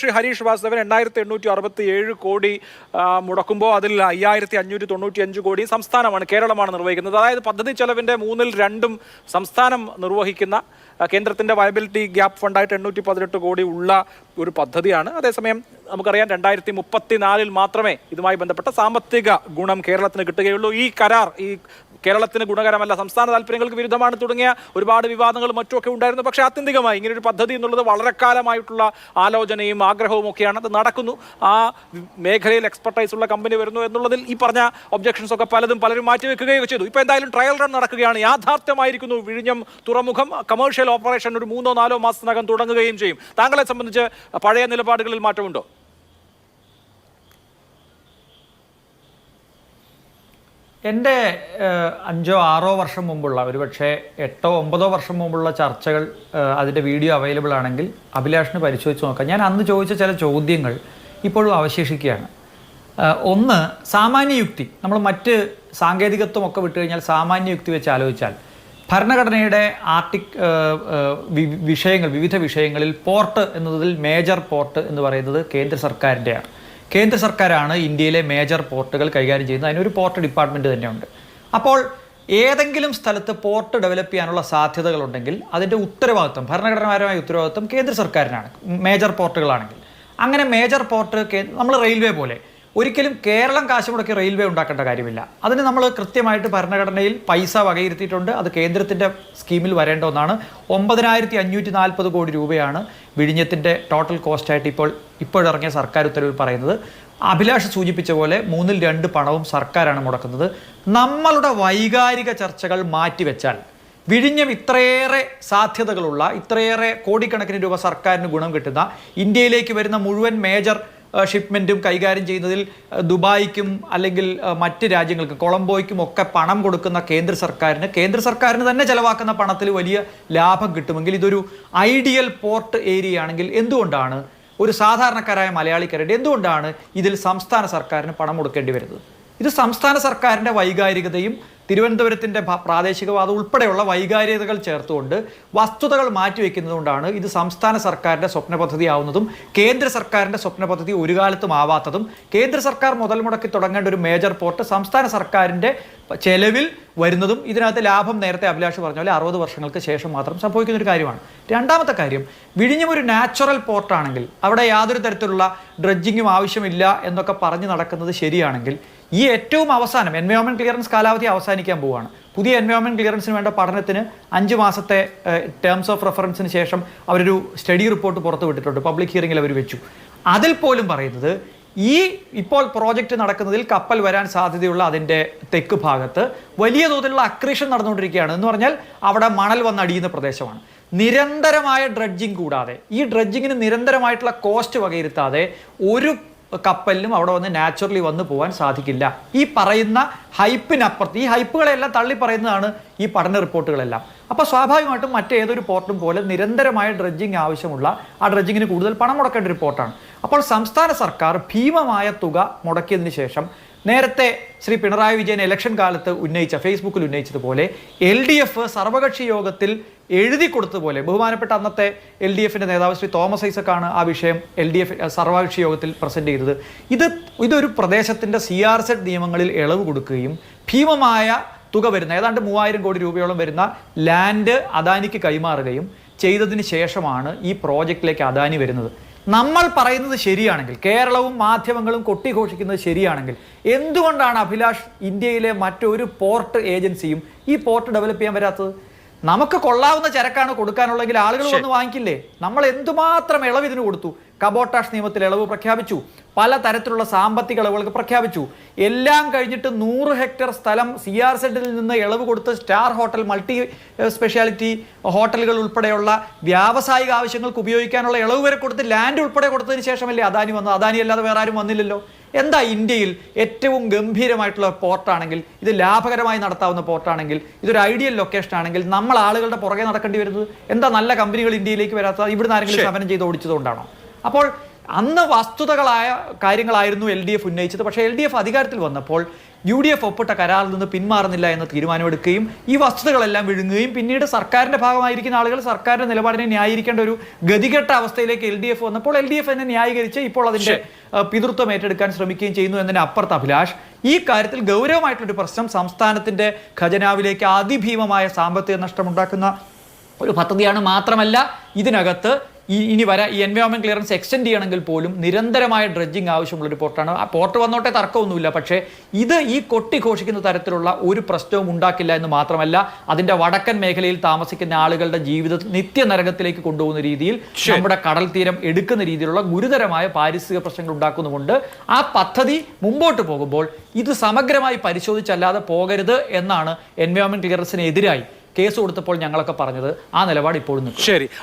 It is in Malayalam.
ശ്രീ ഹരീഷ് വാസുദേവൻ 8,867 കോടി മുടക്കുമ്പോൾ അതിൽ 5,595 കോടി സംസ്ഥാനമാണ്, കേരളമാണ് നിർവഹിക്കുന്നത്. അതായത് പദ്ധതി ചെലവിൻ്റെ 2/3 സംസ്ഥാനം നിർവഹിക്കുന്ന കേന്ദ്രത്തിൻ്റെ വയബിലിറ്റി ഗ്യാപ്പ് ഫണ്ടായിട്ട് 818 കോടി ഉള്ള ഒരു പദ്ധതിയാണ്. അതേസമയം നമുക്കറിയാം 2034 മാത്രമേ ഇതുമായി ബന്ധപ്പെട്ട സാമ്പത്തിക ഗുണം കേരളത്തിന് കിട്ടുകയുള്ളൂ. ഈ കരാർ കേരളത്തിന് ഗുണകരമല്ല, സംസ്ഥാന താല്പര്യങ്ങൾക്ക് വിരുദ്ധമാണ് തുടങ്ങിയ ഒരുപാട് വിവാദങ്ങളും മറ്റുമൊക്കെ ഉണ്ടായിരുന്നു. പക്ഷേ ആത്യന്തികമായി ഇങ്ങനൊരു പദ്ധതി എന്നുള്ളത് വളരെ കാലമായിട്ടുള്ള ആലോചനയും ആഗ്രഹവും ഒക്കെയാണ്. അത് നടക്കുന്നു. ആ മേഖലയിൽ എക്സ്പെർട്ടൈസ് ഉള്ള കമ്പനി വരുന്നു എന്നുള്ളതിൽ ഈ പറഞ്ഞ ഒബ്ജക്ഷൻസ് ഒക്കെ പലരും മാറ്റിവെക്കുകയും ചെയ്തു. ഇപ്പോൾ എന്തായാലും ട്രയൽ റൺ നടക്കുകയാണ്. യാഥാർത്ഥ്യമായിരിക്കുന്നു. വിഴിഞ്ഞം തുറമുഖം കമേഴ്ഷ്യൽ ഓപ്പറേഷൻ ഒരു 3-4 മാസത്തിനകം തുടങ്ങുകയും ചെയ്യും. താങ്കളെ സംബന്ധിച്ച് പഴയ നിലപാടുകളിൽ മാറ്റമുണ്ടോ? എൻ്റെ 5-6 വർഷം മുമ്പുള്ള, ഒരുപക്ഷെ 8-9 വർഷം മുമ്പുള്ള ചർച്ചകൾ, അതിൻ്റെ വീഡിയോ അവൈലബിൾ ആണെങ്കിൽ അഭിലാഷിന് പരിശോധിച്ച് നോക്കാം. ഞാൻ അന്ന് ചോദിച്ച ചില ചോദ്യങ്ങൾ ഇപ്പോഴും അവശേഷിക്കുകയാണ്. ഒന്ന്, സാമാന്യയുക്തി. നമ്മൾ മറ്റ് സാങ്കേതികത്വമൊക്കെ വിട്ടു കഴിഞ്ഞാൽ സാമാന്യയുക്തി വെച്ച് ആലോചിച്ചാൽ ഭരണഘടനയുടെ വിവിധ വിഷയങ്ങളിൽ പോർട്ട് എന്നതിൽ മേജർ പോർട്ട് എന്ന് പറയുന്നത് കേന്ദ്ര സർക്കാരിൻ്റെയാണ്. കേന്ദ്ര സർക്കാരാണ് ഇന്ത്യയിലെ മേജർ പോർട്ടുകൾ കൈകാര്യം ചെയ്യുന്നത്. അതിനൊരു പോർട്ട് ഡിപ്പാർട്ട്മെൻറ്റ് തന്നെയുണ്ട്. അപ്പോൾ ഏതെങ്കിലും സ്ഥലത്ത് പോർട്ട് ഡെവലപ്പ് ചെയ്യാനുള്ള സാധ്യതകളുണ്ടെങ്കിൽ അതിൻ്റെ ഉത്തരവാദിത്വം, ഭരണഘടനാപരമായ ഉത്തരവാദിത്വം കേന്ദ്ര സർക്കാരിനാണ്, മേജർ പോർട്ടുകളാണെങ്കിൽ. അങ്ങനെ മേജർ പോർട്ട് നമ്മൾ റെയിൽവേ പോലെ ഒരിക്കലും കേരളം കാശ് മുടക്കി റെയിൽവേ ഉണ്ടാക്കേണ്ട കാര്യമില്ല. അതിന് നമ്മൾ കൃത്യമായിട്ട് ഭരണഘടനയിൽ പൈസ വകയിരുത്തിയിട്ടുണ്ട്. അത് കേന്ദ്രത്തിൻ്റെ സ്കീമിൽ വരേണ്ട ഒന്നാണ്. 9,540 കോടി രൂപയാണ് വിഴിഞ്ഞത്തിൻ്റെ ടോട്ടൽ കോസ്റ്റായിട്ട് ഇപ്പോഴിറങ്ങിയ സർക്കാർ ഉത്തരവിൽ പറയുന്നത്. അഭിലാഷ് സൂചിപ്പിച്ച പോലെ 2/3 പണവും സർക്കാരാണ് മുടക്കുന്നത്. നമ്മളുടെ വൈകാരിക ചർച്ചകൾ മാറ്റിവെച്ചാൽ വിഴിഞ്ഞം ഇത്രയേറെ സാധ്യതകളുള്ള, ഇത്രയേറെ കോടിക്കണക്കിന് രൂപ സർക്കാരിന് ഗുണം കിട്ടുന്ന, ഇന്ത്യയിലേക്ക് വരുന്ന മുഴുവൻ മേജർ ഷിപ്മെൻറ്റും കൈകാര്യം ചെയ്യുന്നതിൽ ദുബായിക്കും അല്ലെങ്കിൽ മറ്റ് രാജ്യങ്ങൾക്ക്, കൊളംബോയ്ക്കും ഒക്കെ പണം കൊടുക്കുന്ന കേന്ദ്ര സർക്കാരിന് തന്നെ ചെലവാക്കുന്ന പണത്തിൽ വലിയ ലാഭം കിട്ടുമെങ്കിൽ ഇതൊരു ഐഡിയൽ പോർട്ട് ഏരിയ ആണെങ്കിൽ എന്തുകൊണ്ടാണ് ഒരു സാധാരണക്കാരായ മലയാളിക്കാരുടെ എന്തുകൊണ്ടാണ് ഇതിൽ സംസ്ഥാന സർക്കാരിന് പണം കൊടുക്കേണ്ടി വരുന്നത്? ഇത് സംസ്ഥാന സർക്കാരിൻ്റെ വൈകാരികതയും തിരുവനന്തപുരത്തിൻ്റെ പ്രാദേശികവാദം ഉൾപ്പെടെയുള്ള വൈകാരികതകൾ ചേർത്തുകൊണ്ട് വസ്തുതകൾ മാറ്റിവെക്കുന്നതുകൊണ്ടാണ് ഇത് സംസ്ഥാന സർക്കാരിൻ്റെ സ്വപ്ന പദ്ധതി ആവുന്നതും കേന്ദ്ര സർക്കാരിൻ്റെ സ്വപ്ന പദ്ധതി ഒരു കാലത്തും ആവാത്തതും. കേന്ദ്ര സർക്കാർ മുതൽ മുടക്കി തുടങ്ങേണ്ട ഒരു മേജർ പോർട്ട് സംസ്ഥാന സർക്കാരിൻ്റെ ചെലവിൽ വരുന്നതും ഇതിനകത്ത് ലാഭം നേരത്തെ അഭിലാഷ് പറഞ്ഞ പോലെ 60 വർഷങ്ങൾക്ക് ശേഷം മാത്രം സംഭവിക്കുന്ന ഒരു കാര്യമാണ്. രണ്ടാമത്തെ കാര്യം, വിഴിഞ്ഞം ഒരു നാച്ചുറൽ പോർട്ടാണെങ്കിൽ അവിടെ യാതൊരു തരത്തിലുള്ള ഡ്രഡ്ജിങ്ങും ആവശ്യമില്ല എന്നൊക്കെ പറഞ്ഞ് നടക്കുന്നത് ശരിയാണെങ്കിൽ ഈ ഏറ്റവും അവസാനം എൻവയോൺമെൻറ്റ് ക്ലിയറൻസ് കാലാവധി അവസാനിക്കാൻ പോവുകയാണ്. പുതിയ എൻവയോൺമെൻറ്റ് ക്ലിയറൻസിന് വേണ്ട പഠനത്തിന് 5 മാസത്തെ ടേംസ് ഓഫ് റെഫറൻസിന് ശേഷം അവരൊരു സ്റ്റഡി റിപ്പോർട്ട് പുറത്തു വിട്ടിട്ടുണ്ട്. പബ്ലിക് ഹിയറിംഗിൽ അവർ വെച്ചു. അതിൽ പോലും പറയുന്നത് ഇപ്പോൾ പ്രോജക്റ്റ് നടക്കുന്നതിൽ കപ്പൽ വരാൻ സാധ്യതയുള്ള അതിൻ്റെ തെക്ക് ഭാഗത്ത് വലിയ തോതിലുള്ള അക്രീഷൻ നടന്നുകൊണ്ടിരിക്കുകയാണ്. എന്ന് പറഞ്ഞാൽ അവിടെ മണൽ വന്നടിയുന്ന പ്രദേശമാണ്. നിരന്തരമായ ഡ്രഡ്ജിങ് കൂടാതെ, ഈ ഡ്രഡ്ജിങ്ങിന് നിരന്തരമായിട്ടുള്ള കോസ്റ്റ് വകയിരുത്താതെ ഒരു കപ്പലിനും അവിടെ വന്ന് നാച്ചുറലി വന്നു പോകാൻ സാധിക്കില്ല. ഈ പറയുന്ന ഹൈപ്പിനപ്പുറത്ത്, ഈ ഹൈപ്പുകളെല്ലാം തള്ളി പറയുന്നതാണ് ഈ പഠന റിപ്പോർട്ടുകളെല്ലാം. അപ്പോൾ സ്വാഭാവികമായിട്ടും മറ്റേതൊരു പോർട്ടും പോലെ നിരന്തരമായ ഡ്രഡ്ജിങ് ആവശ്യമുള്ള, ആ ഡ്രഡ്ജിങ്ങിന് കൂടുതൽ പണം മുടക്കേണ്ട ഒരു പോർട്ടാണ്. അപ്പോൾ സംസ്ഥാന സർക്കാർ ഭീമമായ തുക മുടക്കിയതിന് ശേഷം നേരത്തെ ശ്രീ പിണറായി വിജയൻ ഇലക്ഷൻ കാലത്ത് ഫേസ്ബുക്കിൽ ഉന്നയിച്ചതുപോലെ LDF സർവകക്ഷി യോഗത്തിൽ എഴുതി കൊടുത്തതുപോലെ, ബഹുമാനപ്പെട്ട അന്നത്തെ LDFിൻ്റെ നേതാവ് ശ്രീ തോമസ് ഐസക്കാണ് ആ വിഷയം LDF സർവകക്ഷി യോഗത്തിൽ പ്രസന്റ് ചെയ്തത്. ഇതൊരു പ്രദേശത്തിൻ്റെ CRZ നിയമങ്ങളിൽ ഇളവ് കൊടുക്കുകയും ഭീമമായ തുക വരുന്ന ഏതാണ്ട് 3000 കോടി രൂപയോളം വരുന്ന ലാൻഡ് അദാനിക്ക് കൈമാറുകയും ചെയ്തതിന് ശേഷമാണ് ഈ പ്രോജക്റ്റിലേക്ക് അദാനി വരുന്നത്. നമ്മൾ പറയുന്നത് ശരിയാണെങ്കിൽ, കേരളവും മാധ്യമങ്ങളും കൊട്ടിഘോഷിക്കുന്നത് ശരിയാണെങ്കിൽ, എന്തുകൊണ്ടാണ് അഭിലാഷ് ഇന്ത്യയിലെ മറ്റൊരു പോർട്ട് ഏജൻസിയും ഈ പോർട്ട് ഡെവലപ്പ് ചെയ്യാൻ വരാത്തത്? നമുക്ക് കൊള്ളാവുന്ന ചരക്കാണ് കൊടുക്കാനുള്ളെങ്കിൽ ആളുകൾ വന്ന് വാങ്ങിക്കില്ലേ? നമ്മൾ എന്തുമാത്രം ഇളവ് ഇതിന് കൊടുത്തു. കബോട്ടാഷ് നിയമത്തിൽ ഇളവ് പ്രഖ്യാപിച്ചു, പല തരത്തിലുള്ള സാമ്പത്തിക ഇളവുകൾക്ക് പ്രഖ്യാപിച്ചു. എല്ലാം കഴിഞ്ഞിട്ട് 100 ഹെക്ടർ സ്ഥലം CRZൽ നിന്ന് ഇളവ് കൊടുത്ത് സ്റ്റാർ ഹോട്ടൽ, മൾട്ടി സ്പെഷ്യാലിറ്റി ഹോട്ടലുകൾ ഉൾപ്പെടെയുള്ള വ്യാവസായിക ആവശ്യങ്ങൾക്ക് ഉപയോഗിക്കാനുള്ള ഇളവ് വരെ കൊടുത്ത് ലാൻഡ് ഉൾപ്പെടെ കൊടുത്തതിന് ശേഷമല്ലേ അദാനി വന്നത്? അദാനി അല്ലാതെ വേറെ ആരും വന്നില്ലല്ലോ. എന്താ ഇന്ത്യയിൽ ഏറ്റവും ഗംഭീരമായിട്ടുള്ള പോർട്ടാണെങ്കിൽ, ഇത് ലാഭകരമായി നടത്താവുന്ന പോർട്ടാണെങ്കിൽ, ഇതൊരു ഐഡിയൽ ലൊക്കേഷൻ ആണെങ്കിൽ നമ്മൾ ആളുകളുടെ പുറകെ നടക്കേണ്ടി വരുന്നത്? എന്താ നല്ല കമ്പനികൾ ഇന്ത്യയിലേക്ക് വരാത്തത്? ഇവിടുന്ന് ആരെങ്കിലും സമരം ചെയ്ത് ഓടിച്ചതുകൊണ്ടാണോ? അപ്പോൾ അന്ന് വസ്തുതകളായ കാര്യങ്ങളായിരുന്നു LDF ഉന്നയിച്ചത്. പക്ഷേ LDF അധികാരത്തിൽ വന്നപ്പോൾ UDF ഒപ്പിട്ട കരാറിൽ നിന്ന് പിന്മാറുന്നില്ല എന്ന തീരുമാനമെടുക്കുകയും ഈ വസ്തുതകളെല്ലാം വിഴുങ്ങുകയും പിന്നീട് സർക്കാരിന്റെ ഭാഗമായിരിക്കുന്ന ആളുകൾ സർക്കാരിന്റെ നിലപാടിനെ ന്യായീകരിക്കേണ്ട ഒരു ഗതികെട്ട അവസ്ഥയിലേക്ക് LDF വന്നപ്പോൾ LDF എന്നെ ന്യായീകരിച്ച് ഇപ്പോൾ അതിന്റെ പിതൃത്വം ഏറ്റെടുക്കാൻ ശ്രമിക്കുകയും ചെയ്യുന്നു എന്നതിന് അപ്പുറത്ത് അഭിലാഷ്, ഈ കാര്യത്തിൽ ഗൗരവമായിട്ടുള്ളൊരു പ്രശ്നം സംസ്ഥാനത്തിന്റെ ഖജനാവിലേക്ക് അതിഭീമമായ സാമ്പത്തിക നഷ്ടമുണ്ടാക്കുന്ന ഒരു പദ്ധതിയാണ്. മാത്രമല്ല ഇതിനകത്ത് ഇനി ഈ എൻവയോൺമെന്റ് ക്ലിയറൻസ് എക്സ്റ്റെൻഡ് ചെയ്യണമെങ്കിൽ പോലും നിരന്തരമായ ഡ്രഡ്ജിങ് ആവശ്യമുള്ളൊരു പോർട്ടാണ്. ആ പോർട്ട് വന്നോട്ടെ, തർക്കമൊന്നുമില്ല. പക്ഷേ ഇത് ഈ കൊട്ടിഘോഷിക്കുന്ന തരത്തിലുള്ള ഒരു പ്രശ്നവും ഉണ്ടാക്കില്ല എന്ന് മാത്രമല്ല അതിന്റെ വടക്കൻ മേഖലയിൽ താമസിക്കുന്ന ആളുകളുടെ ജീവിതത്തിൽ നിത്യനരകത്തിലേക്ക് കൊണ്ടുപോകുന്ന രീതിയിൽ നമ്മുടെ കടൽ തീരം എടുക്കുന്ന രീതിയിലുള്ള ഗുരുതരമായ പാരിസ്ഥിതിക പ്രശ്നങ്ങൾ ഉണ്ടാക്കുന്നുമുണ്ട്. ആ പദ്ധതി മുമ്പോട്ട് പോകുമ്പോൾ ഇത് സമഗ്രമായി പരിശോധിച്ചല്ലാതെ പോകരുത് എന്നാണ് എൻവയോൺമെന്റ് ക്ലിയറൻസിനെതിരായി കേസ് കൊടുത്തപ്പോൾ ഞങ്ങളൊക്കെ പറഞ്ഞത്. ആ നിലപാട് ഇപ്പോഴും നിൽക്കും. ശരി.